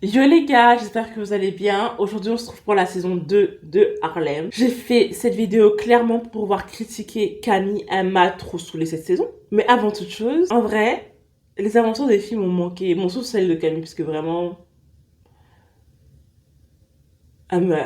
Yo les gars, j'espère que vous allez bien. Aujourd'hui, on se retrouve pour la saison 2 de Harlem. J'ai fait cette vidéo clairement pour pouvoir critiquer Camille. Elle m'a trop saoulée cette saison. Mais avant toute chose, en vrai, les aventures des filles m'ont manqué. Bon, sauf celle de Camille, parce que vraiment... Elle m'a...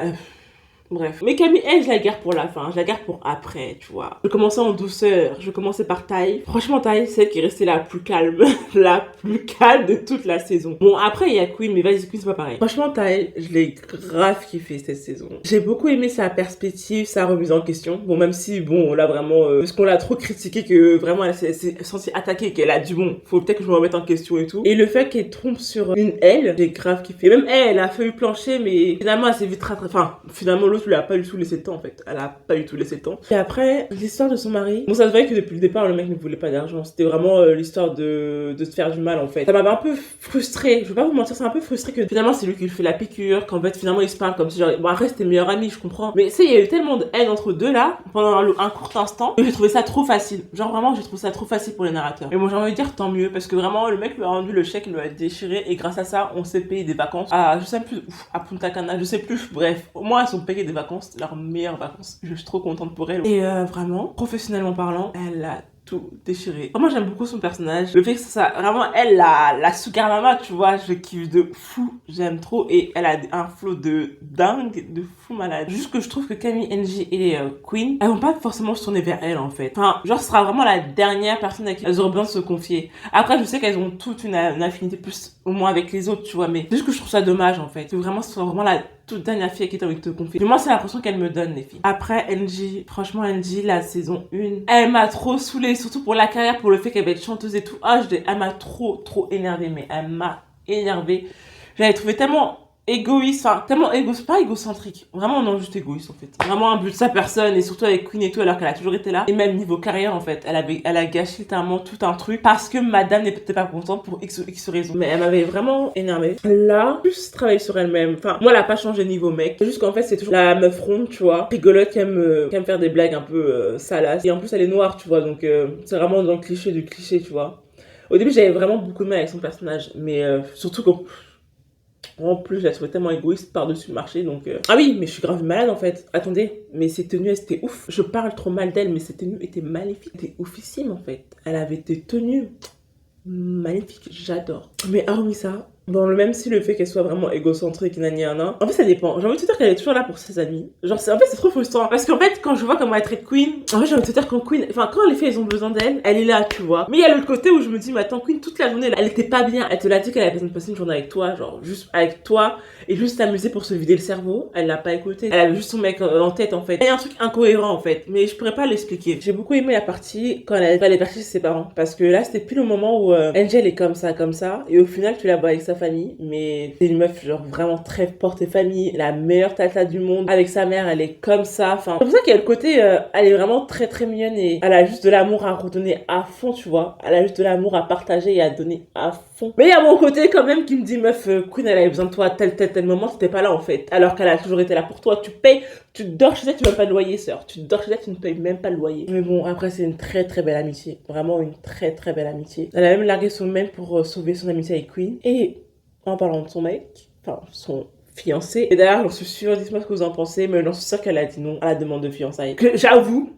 Bref. Mais Camille, elle, je la garde pour la fin. Je la garde pour après, tu vois. Je commençais en douceur. Je commençais par Taille. Franchement, Taille, c'est celle qui est restée la plus calme. La plus calme de toute la saison. Bon, après, il y a Queen, mais vas-y, Queen, c'est pas pareil. Franchement, Taille, je l'ai grave kiffé cette saison. J'ai beaucoup aimé sa perspective, sa remise en question. Bon, même si, bon, là, vraiment, parce qu'on l'a trop critiqué que vraiment, elle s'est sentie attaquée, qu'elle a dit, bon, faut peut-être que je me remette en question et tout. Et le fait qu'elle trompe sur une elle, j'ai grave kiffé. Et même elle a failli plancher, mais finalement, elle s'est vite rattrapée. Enfin, finalement, l'autre lui a pas du tout laissé le temps en fait. Elle a pas du tout laissé le temps. Et après, l'histoire de son mari. Bon, ça se voyait que depuis le départ, le mec ne voulait pas d'argent. C'était vraiment l'histoire de se faire du mal en fait. Ça m'avait un peu frustrée. Je vais pas vous mentir, c'est un peu frustré que finalement c'est lui qui lui fait la piqûre. Qu'en fait, finalement, ils se parlent comme si genre. Bon, après, c'était meilleur ami, je comprends. Mais tu sais, il y a eu tellement de haine entre deux là, pendant un court instant, que j'ai trouvé ça trop facile. Genre vraiment, j'ai trouvé ça trop facile pour les narrateurs. Et moi, j'ai envie de dire tant mieux, parce que vraiment, le mec lui a rendu le chèque, il lui a déchiré. Et grâce à ça, on s'est payé des vacances à, je sais plus, à Punta Cana, je sais plus. Bref, au moins, elles sont payées des vacances, leurs meilleures vacances. Je suis trop contente pour elle. Et vraiment, professionnellement parlant, elle a tout déchiré. Moi j'aime beaucoup son personnage. Le fait que ça, vraiment, elle, la sugar mama, tu vois, je kiffe de fou. J'aime trop. Et elle a un flow de dingue, de fou malade. Juste que je trouve que Camille, NG et Queen, elles vont pas forcément se tourner vers elle en fait. Enfin, genre, ce sera vraiment la dernière personne à qui elles auront besoin de se confier. Après, je sais qu'elles ont toute une affinité plus, au moins avec les autres, tu vois, mais c'est juste que je trouve ça dommage en fait. Que vraiment, ce soit vraiment la toute dernière fille à qui t'as envie de te confier. Mais moi, c'est l'impression qu'elle me donne, les filles. Après, NG, franchement, NG, la saison 1, elle m'a trop saoulée, surtout pour la carrière, pour le fait qu'elle va être chanteuse et tout. Elle m'a trop énervée, mais elle m'a énervée. J'avais trouvé tellement égoïste, enfin, tellement égoïste, pas égocentrique. Vraiment, non, juste égoïste, en fait. Vraiment un but de sa personne, et surtout avec Queen et tout, alors qu'elle a toujours été là. Et même niveau carrière, en fait, elle a gâché littéralement tout un truc, parce que madame n'était pas contente pour X raison. Mais elle m'avait vraiment énervée. Là, plus travailler sur elle-même. Enfin, moi, elle a pas changé niveau mec. C'est juste qu'en fait, c'est toujours la meuf ronde, tu vois, rigolote, qui aime faire des blagues un peu salaces. Et en plus, elle est noire, tu vois, donc c'est vraiment dans le cliché du cliché, tu vois. Au début, j'avais vraiment beaucoup de mal avec son personnage, mais surtout quand... En plus, je la trouvais tellement égoïste par-dessus le marché, donc... Ah oui, mais je suis grave malade, en fait. Attendez, mais ses tenues, elles étaient ouf. Je parle trop mal d'elle, mais ses tenues étaient magnifiques. C'était oufissime, en fait. Elle avait des tenues magnifiques, j'adore. Mais hormis ça... Bon, même si le fait qu'elle soit vraiment égocentrique, nana. En fait, ça dépend. J'ai envie de te dire qu'elle est toujours là pour ses amis. Genre, en fait, c'est trop frustrant. Parce qu'en fait, quand je vois comment elle traite Queen, en fait, j'ai envie de te dire quand Queen, enfin, quand les filles, elles ont besoin d'elle, elle est là, tu vois. Mais il y a l'autre côté où je me dis, mais attends, Queen, toute la journée, elle était pas bien. Elle te l'a dit qu'elle avait besoin de passer une journée avec toi, genre, juste avec toi, et juste s'amuser pour se vider le cerveau. Elle l'a pas écouté. Elle avait juste son mec en tête, en fait. Il y a un truc incohérent, en fait. Mais je pourrais pas l'expliquer. J'ai beaucoup aimé la partie quand elle est partie chez ses parents. Parce que là, c'était plus le moment où Angel est comme ça. Et au final, tu la vois avec sa famille. Mais c'est une meuf genre vraiment très portée famille, la meilleure tata du monde. Avec sa mère, elle est comme ça. Enfin, c'est pour ça qu'il y a le côté, elle est vraiment très mignonne et elle a juste de l'amour à redonner à fond, tu vois. Elle a juste de l'amour à partager et à donner à fond. Mais il y a mon côté quand même qui me dit, meuf, Queen, elle avait besoin de toi à tel moment, t'étais pas là en fait. Alors qu'elle a toujours été là pour toi. Tu payes, tu dors chez elle, tu payes pas de loyer, sœur. Tu dors chez elle, tu ne payes même pas le loyer. Mais bon, après, c'est une très belle amitié. Vraiment une très belle amitié. Elle a même largué son mec pour sauver son amitié avec Queen. Et en parlant de son mec, enfin son fiancé. Et d'ailleurs, j'en suis sûre, dites-moi ce que vous en pensez, mais j'en suis sûre qu'elle a dit non à la demande de fiançailles. J'avoue,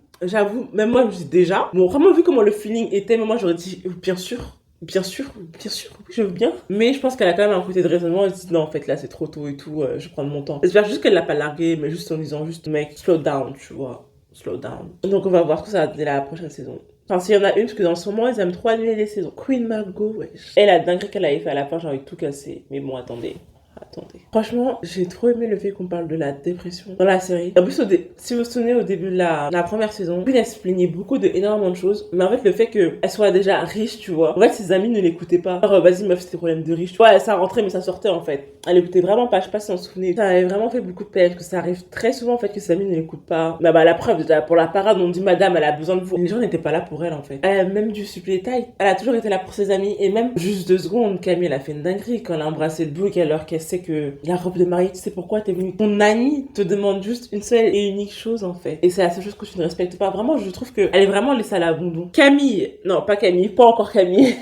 même moi je me dis déjà, bon, vraiment vu comment le feeling était, moi j'aurais dit bien sûr, oui, je veux bien. Mais je pense qu'elle a quand même un côté de raisonnement, elle se dit non, en fait là c'est trop tôt et tout, je prends mon temps. J'espère juste qu'elle l'a pas largué, mais juste en disant juste mec, slow down, tu vois. Slow down. Donc on va voir ce que ça va donner la prochaine saison. Enfin, s'il y en a une, parce que dans ce moment, ils aiment trop annuler les saisons. Queen Margot, wesh. Et la dinguerie qu'elle avait fait à la fin, j'ai envie de tout casser. Mais bon, attendez. Franchement, j'ai trop aimé le fait qu'on parle de la dépression dans la série. En plus, si vous vous souvenez, au début de la première saison, Queen, elle se plaignait beaucoup de énormément de choses. Mais en fait, le fait qu'elle soit déjà riche, tu vois, en fait, ses amis ne l'écoutaient pas. Alors, vas-y, meuf, c'était problème de riche. Tu vois, ça rentrait, mais ça sortait, en fait. Elle écoutait vraiment pas, je sais pas si on se souvenait. Ça avait vraiment fait beaucoup de peine, parce que ça arrive très souvent, en fait, que ses amis ne l'écoutent pas. Bah, la preuve, déjà, pour la parade, on dit, madame, elle a besoin de vous. Les gens n'étaient pas là pour elle, en fait. Elle a même dû suppléer taille. Elle a toujours été là pour ses amis. Et même, juste 2 secondes, Camille, elle a fait une dinguerie quand elle a embrassé le Brooke, alors qu'elle sait que la robe de mariée, tu sais pourquoi t'es venue. Ton ami te demande juste une seule et unique chose, en fait. Et c'est la seule chose que tu ne respectes pas. Vraiment, je trouve qu'elle est vraiment laissée à l'abandon. Camille, non, pas encore Camille.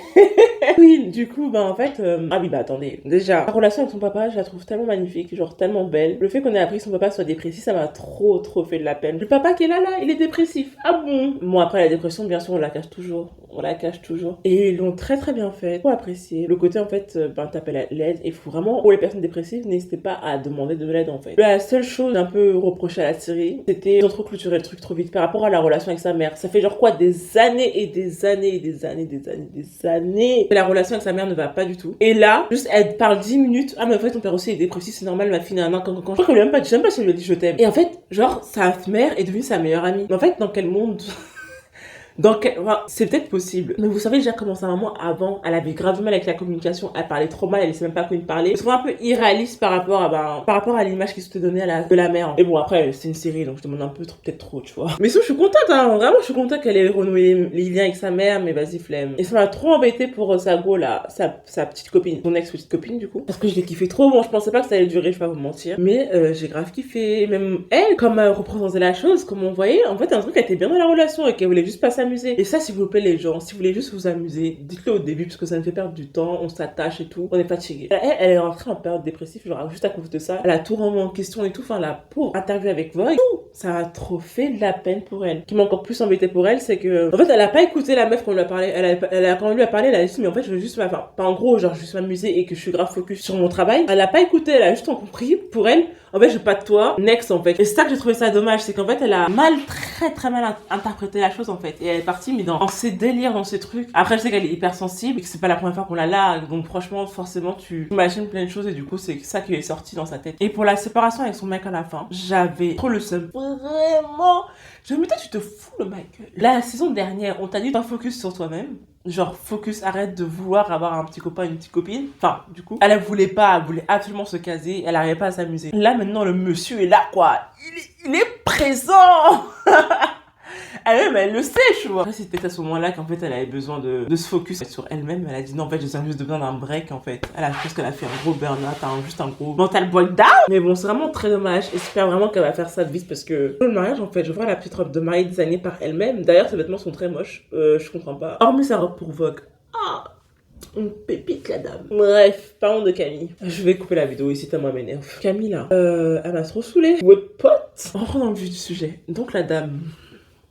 Oui, du coup, bah en fait, ah oui, bah attendez. Déjà, la relation avec son papa, je la trouve tellement magnifique, genre tellement belle. Le fait qu'on ait appris que son papa soit dépressif, ça m'a trop fait de la peine. Le papa qui est là, il est dépressif. Ah bon? Bon, après, la dépression, bien sûr, on la cache toujours. On la cache toujours. Et ils l'ont très bien fait. Faut apprécier. Le côté, en fait, ben, t'appelles à l'aide. Et faut vraiment, pour les personnes dépressives, n'hésitez pas à demander de l'aide, en fait. La seule chose un peu reprochée à la série, c'était ils ont trop clôturé le truc trop vite par rapport à la relation avec sa mère. Ça fait genre quoi, des années et des années et des années, des années. La relation avec sa mère ne va pas du tout. Et là, juste elle parle 10 minutes. Ah, mais en fait, ton père aussi est dépressif, c'est normal, ma fille n'a un an. Quand je crois qu'elle lui a même pas si elle lui a dit je t'aime. Et en fait, genre, sa mère est devenue sa meilleure amie. Mais en fait, dans quel monde enfin, c'est peut-être possible. Mais vous savez déjà comment sa maman, avant, elle avait grave du mal avec la communication. Elle parlait trop mal, elle savait même pas comment parler. C'est un peu irréaliste par rapport à l'image qui se te donnait de la mère. Et bon, après, c'est une série, donc je demande un peu peut-être trop, tu vois. Mais sinon, je suis contente, hein. Vraiment, je suis contente qu'elle ait renoué les liens avec sa mère, mais vas-y, flemme. Et ça m'a trop embêté pour sa go, là, sa petite copine. Son ex-petite copine, du coup. Parce que je l'ai kiffé trop. Bon, je pensais pas que ça allait durer, je vais pas vous mentir. Mais j'ai grave kiffé. Même elle, comme elle représentait la chose, comme on voyait, en fait, un truc, elle était bien dans la relation et qu'elle voulait juste pas s'amuser. Et ça, s'il vous plaît, les gens, si vous voulez juste vous amuser, dites-le au début parce que ça me fait perdre du temps, on s'attache et tout, on est fatigué. Elle est rentrée en période dépressive, genre juste à cause de ça. Elle a tout remis en question et tout, enfin, la pauvre interview avec Vogue, ça a trop fait de la peine pour elle. Ce qui m'a encore plus embêté pour elle, c'est que, en fait, elle a pas écouté la meuf qu'on lui a parlé. Quand on lui a parlé, elle a dit, mais en fait, je veux juste, enfin, pas en gros, genre, juste m'amuser et que je suis grave focus sur mon travail. Elle a pas écouté, elle a juste compris, pour elle, en fait, je veux pas de toi, next, en fait. Et c'est ça que j'ai trouvé ça dommage, c'est qu'en fait, elle a très mal interprété la chose, en fait. Et elle est partie, mais dans ses délires, dans ses trucs. Après, je sais qu'elle est hyper sensible et que c'est pas la première fois qu'on la largue. Donc, franchement, forcément, tu imagines plein de choses et du coup, c'est ça qui est sorti dans sa tête. Et pour la séparation avec son mec à la fin, j'avais trop le seum. Vraiment. Je me disais, tu te fous le mec. La saison dernière, on t'a dit, pas focus sur toi-même. Genre, focus, arrête de vouloir avoir un petit copain, une petite copine. Enfin, du coup, elle voulait absolument se caser, elle n'arrivait pas à s'amuser. Là, maintenant, le monsieur est là, quoi. Il est présent. Elle-même, elle le sait, tu vois. Après, c'était à ce moment-là qu'en fait, elle avait besoin de se focus sur elle-même. Elle a dit non, en fait, j'ai juste besoin d'un break, en fait. Je pense qu'elle a fait un gros burn-out, juste un gros mental breakdown. Mais bon, c'est vraiment très dommage. J'espère vraiment qu'elle va faire ça vite parce que le mariage, en fait, je vois la petite robe de mariée designée par elle-même. D'ailleurs, ses vêtements sont très moches. Je comprends pas. Hormis sa robe pour Vogue. Ah, une pépite, la dame. Bref, parlons de Camille. Je vais couper la vidéo ici, tellement m'énerve. Camille, là, elle m'a trop saoulée. Ouais, pote. On rentre dans le vif du sujet. Donc, la dame.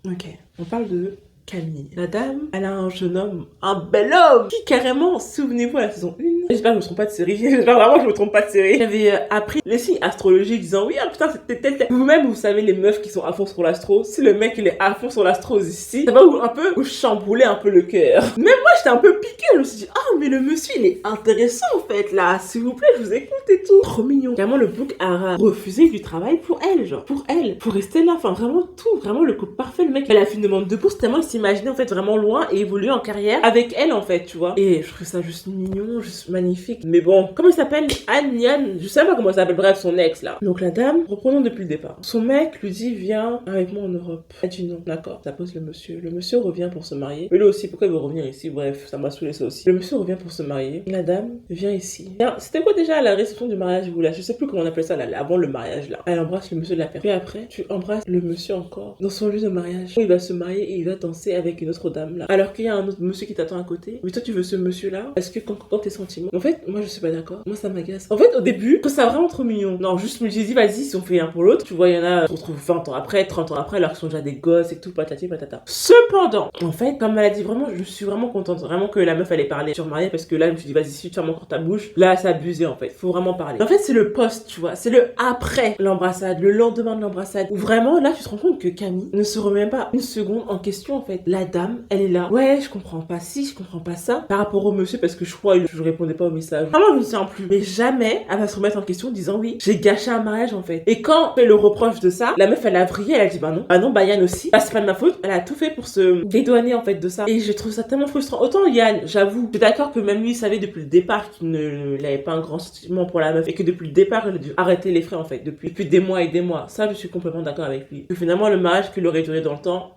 Ok, on parle de Camille. La dame, elle a un jeune homme, un bel homme, qui carrément, souvenez-vous à la saison 1, j'espère que je me trompe pas de série, j'espère vraiment que je me trompe pas de série, j'avais appris les signes astrologiques disant oui, ah putain, c'était tel. Vous-même, vous savez, les meufs qui sont à fond sur l'astro, si le mec il est à fond sur l'astro ici, ça va un peu vous chambouler un peu le cœur. Même moi, j'étais un peu piquée, je me suis dit, ah, mais le monsieur, il est intéressant en fait, là, s'il vous plaît, je vous écoute et tout. Trop mignon. Carrément, le book a refusé du travail pour elle, genre, pour elle, pour rester là, enfin, vraiment tout, vraiment le couple parfait, le mec, elle a fait une demande de bourse tellement il s'imaginait en fait vraiment loin et évoluer en carrière avec elle en fait, tu vois. Et je trouve ça juste mignon, juste magnifique. Mais bon, comment il s'appelle? Anne, je sais pas comment il s'appelle, bref, son ex là. Donc la dame, reprenons depuis le départ. Son mec lui dit viens avec moi en Europe. Elle dit non, d'accord, ça pose le monsieur. Le monsieur revient pour se marier. Mais lui aussi, pourquoi il veut revenir ici? Bref, ça m'a saoulé ça aussi. Le monsieur revient pour se marier. La dame vient ici. C'était quoi déjà la réception du mariage vous là? Je sais plus comment on appelle ça là, avant le mariage là. Elle embrasse le monsieur de la personne. Puis après, tu embrasses le monsieur encore dans son lieu de mariage. Il va se marier et il va danser avec une autre dame là. Alors qu'il y a un autre monsieur qui t'attend à côté. Mais toi tu veux ce monsieur là? Est-ce que quand tes sentiments? En fait, moi je suis pas d'accord. Moi ça m'agace. En fait, au début, je trouve ça vraiment trop mignon. Non, juste je me suis dit vas-y, si on fait un pour l'autre. Tu vois, il y en a, on se retrouve 20 ans après, 30 ans après, alors qu'ils sont déjà des gosses et tout, patati patata. Cependant, en fait, comme elle a dit vraiment, je suis vraiment contente. Vraiment que la meuf allait parler sur mariée parce que là, je me suis dit vas-y, si tu fermes encore ta bouche, là, c'est abusé en fait. Faut vraiment parler. En fait, c'est le post, tu vois. C'est le après l'embrassade, le lendemain de l'embrassade. Où vraiment, là, tu te rends compte que Camille ne se remet même pas une seconde en question en fait. La dame, elle est là. Ouais, je comprends pas ci, je comprends pas ça. Par rapport au monsieur, parce que je crois que je répondais pas au message. Vraiment, je ne sais plus. Mais jamais elle va se remettre en question en disant oui, j'ai gâché un mariage en fait. Et quand on fait le reproche de ça, la meuf elle a vrillé, elle a dit bah non, bah Yann aussi. Bah c'est pas de ma faute. Elle a tout fait pour se dédouaner en fait de ça. Et je trouve ça tellement frustrant. Autant Yann, j'avoue, je suis d'accord que même lui il savait depuis le départ qu'il n'avait pas un grand sentiment pour la meuf et que depuis le départ il a dû arrêter les frais en fait. Depuis des mois et des mois. Ça, je suis complètement d'accord avec lui. Que finalement le mariage qu'il aurait duré dans le temps,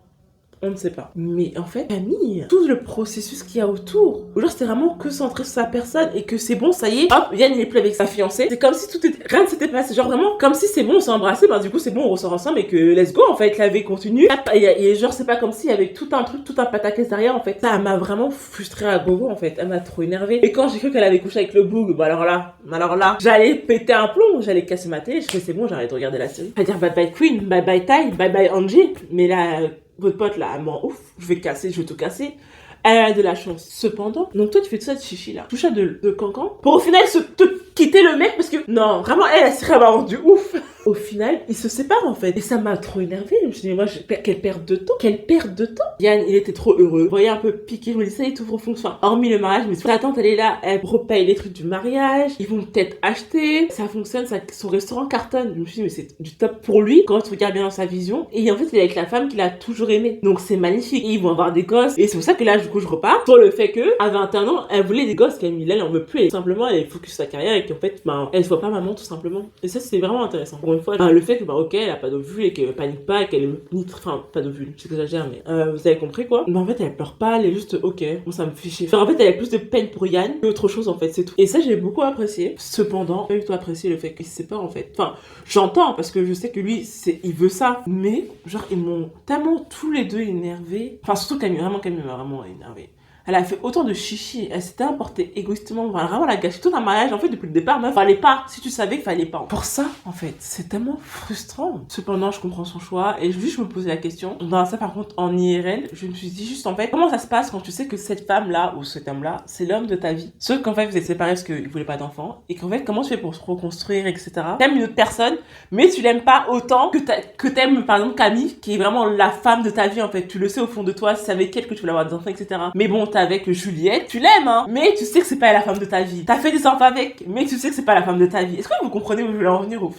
On ne sait pas. Mais en fait, Camille, tout le processus qu'il y a autour, genre c'était vraiment que centré sur sa personne et que c'est bon, ça y est, hop, Yann il est plus avec sa fiancée. C'est comme si tout était, rien ne s'était passé. Genre vraiment, comme si c'est bon, on s'est embrassé, bah du coup c'est bon, on ressort ensemble et que let's go en fait, la vie continue. Et genre c'est pas comme si il y avait tout un truc, tout un pataquès derrière en fait. Ça m'a vraiment frustrée à gogo en fait. Elle m'a trop énervée. Et quand j'ai cru qu'elle avait couché avec le boug, bah alors là, j'allais péter un plomb, j'allais casser ma télé. Je fais c'est bon, j'arrête de regarder la série. À dire bye bye Queen, bye bye Ty, bye bye Angie. Mais là, votre pote là, elle m'en ouf, je vais tout casser. Elle a de la chance. Cependant, donc toi tu fais tout ça de chichi là, tout ça de cancan, pour au final te quitter le mec parce que non, vraiment elle serait rendu ouf. Au final, ils se séparent en fait. Et ça m'a trop énervée. Je me suis dit, mais moi, quelle perte de temps. Quelle perte de temps. Yann, il était trop heureux. Vous voyez un peu piqué. Je me dis, ça y est, tout fonctionne. Enfin, hormis le mariage, mais sa tante, elle est là. Elle repaye les trucs du mariage. Ils vont peut-être acheter. Ça fonctionne. Son restaurant cartonne. Je me suis dit, mais c'est du top pour lui quand tu regardes bien dans sa vision. Et en fait, il est avec la femme qu'il a toujours aimée. Donc, c'est magnifique. Et ils vont avoir des gosses. Et c'est pour ça que là, du coup, je repars sur le fait que, à 21 ans, elle voulait des gosses. Camille, elle en veut plus. Et simplement, elle focus sa carrière et qu'en fait, ben, elle se voit pas maman, tout simplement. Et ça, c'est vraiment intéressant. Une fois, le fait que bah ok elle a pas d'ovule et qu'elle panique pas, qu'elle est enfin pas d'ovule, j'exagère mais vous avez compris quoi. Mais en fait elle pleure pas, elle est juste ok, bon ça me fait chier. Enfin, en fait elle a plus de peine pour Yann que autre chose en fait, c'est tout. Et ça j'ai beaucoup apprécié. Cependant, j'ai pas du tout apprécié le fait qu'il se sépare en fait. Enfin j'entends parce que je sais que lui il veut ça, mais genre ils m'ont tellement tous les deux énervés. Enfin surtout Camille m'a vraiment énervé. Elle a fait autant de chichi, elle s'était importée égoïstement, vraiment elle a gâché tout un mariage en fait depuis le départ, meuf, fallait pas, si tu savais qu'il fallait pas. Pour ça, en fait, c'est tellement frustrant. Cependant, je comprends son choix et juste je me posais la question, dans ça par contre en IRL, je me suis dit juste en fait, comment ça se passe quand tu sais que cette femme-là ou cet homme-là, c'est l'homme de ta vie. Sauf qu'en fait vous êtes séparés parce qu'il voulait pas d'enfant et qu'en fait comment tu fais pour se reconstruire, etc. T'aimes une autre personne, mais tu l'aimes pas autant que t'aimes par exemple Camille, qui est vraiment la femme de ta vie en fait. Tu le sais au fond de toi, c'est avec elle que tu voulais avoir des enfants, etc. Mais bon, avec Juliette, tu l'aimes, hein, mais tu sais que c'est pas la femme de ta vie. T'as fait des enfants avec, mais tu sais que c'est pas la femme de ta vie. Est-ce que vous comprenez où je vais en venir ou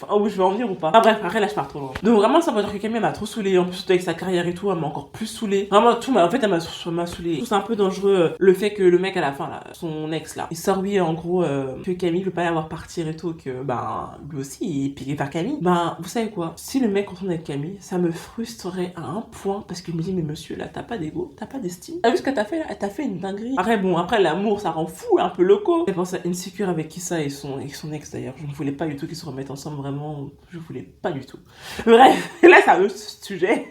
pas? Enfin bref, après là je pars trop loin. Donc vraiment ça veut dire que Camille m'a trop saoulée, en plus surtout avec sa carrière et tout, elle m'a encore plus saoulée. Vraiment tout, en fait elle m'a saoulée. C'est un peu dangereux le fait que le mec à la fin là, son ex là, il sort lui en gros que Camille veut pas l'avoir partir et tout, que ben lui aussi il est piqué par Camille. Ben vous savez quoi, si le mec retourne avec Camille, ça me frustrerait à un point parce que je me dis mais monsieur là t'as pas d'ego, t'as pas d'estime. T'as vu ce que t'as fait là? T'as fait une dinguerie. Après l'amour ça rend fou, un peu loco. Je pense à Insecure avec Kissa et son ex d'ailleurs. Je ne voulais pas du tout qu'ils se remettent ensemble, vraiment. Je voulais pas du tout. Bref, là c'est un autre sujet.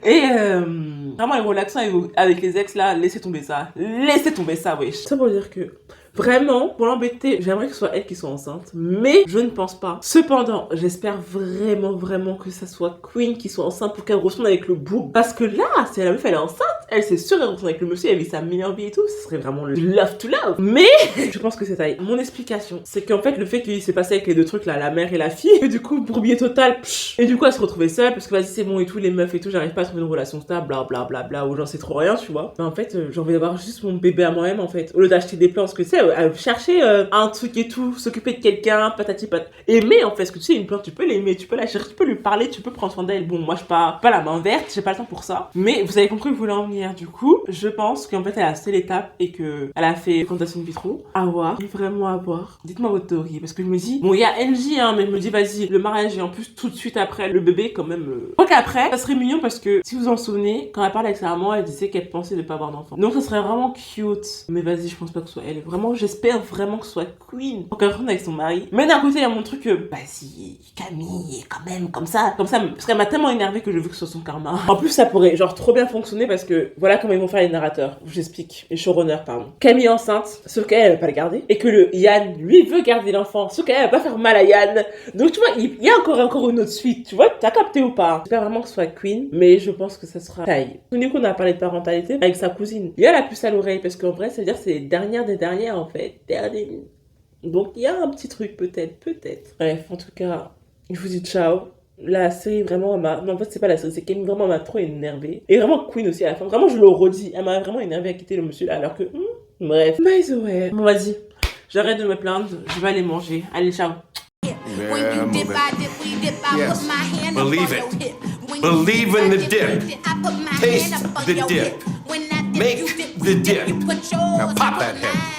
Et vraiment les relaxants avec les ex là, laissez tomber ça, wesh. Ça pour dire que vraiment, pour l'embêter, j'aimerais que ce soit elle qui soit enceinte, mais je ne pense pas. Cependant, j'espère vraiment que ça soit Queen qui soit enceinte pour qu'elle retourne avec le bourg. Parce que là, si la meuf elle est enceinte, elle c'est sûr elle retourne avec le monsieur, elle vit sa meilleure vie et tout, ce serait vraiment le love to love. Mais, je pense que c'est ça. Mon explication, c'est qu'en fait, le fait qu'il s'est passé avec les deux trucs là, la mère et la fille, et du coup, bourbier total, et du coup, elle se retrouvait seule, parce que vas-y, c'est bon et tout, les meufs et tout, j'arrive pas à trouver une relation stable, bla, ou j'en sais trop rien, tu vois. Mais en fait, j'ai envie d'avoir juste mon bébé à moi-même, en fait. Au lieu d'acheter des plans, parce que tu sais, chercher un truc et tout, s'occuper de quelqu'un, patati pat. Aimer en fait, parce que tu sais, une plante, tu peux l'aimer, tu peux la chercher, tu peux lui parler, tu peux prendre soin d'elle. Bon, moi je suis pas la main verte, j'ai pas le temps pour ça. Mais vous avez compris où vous voulez en venir. Du coup, je pense qu'en fait elle a fait l'étape et que elle a fait fondation in vitro. À voir, vraiment à voir. Dites-moi votre théorie, parce que je me dis, bon, il y a NJ, hein, mais je me dis, vas-y, le mariage et en plus tout de suite après le bébé, quand même. Quoi qu'après, ça serait mignon parce que si vous en souvenez, quand elle parlait avec sa maman, elle disait qu'elle pensait ne pas avoir d'enfant. Donc ça serait vraiment cute. Mais vas-y, je pense pas que ce soit elle. Vraiment, j'espère vraiment que ce soit Queen pour qu'elle rentre avec son mari. Mais d'un côté il y a mon truc bah si Camille est quand même comme ça parce qu'elle m'a tellement énervée que je veux que ce soit son karma. En plus ça pourrait genre trop bien fonctionner parce que voilà comment ils vont faire les narrateurs, je vous explique, les showrunners pardon. Camille est enceinte sauf qu'elle va pas le garder et que le Yann lui veut garder l'enfant sauf qu'elle va pas faire mal à Yann, donc tu vois il y a encore une autre suite, tu vois, t'as capté ou pas? J'espère vraiment que ce soit Queen, mais je pense que ça sera Taille. Souvenez qu'on a parlé de parentalité avec sa cousine, il y a la puce à l'oreille parce qu'en vrai ça veut dire c'est les dernières des dernières en fait. Donc il y a un petit truc peut-être. Bref, en tout cas, je vous dis ciao. La série vraiment m'a... Non, en fait c'est pas la série, c'est qu'elle vraiment m'a trop énervée. Et vraiment Queen aussi à la fin. Vraiment je le redis, elle m'a vraiment énervée à quitter le monsieur là alors que... bref. Mais ouais. Bon vas-y, j'arrête de me plaindre, je vais aller manger. Allez ciao. Yeah, yes. Believe it. Believe in the dip. Taste the dip. Make the dip. Now pop that head.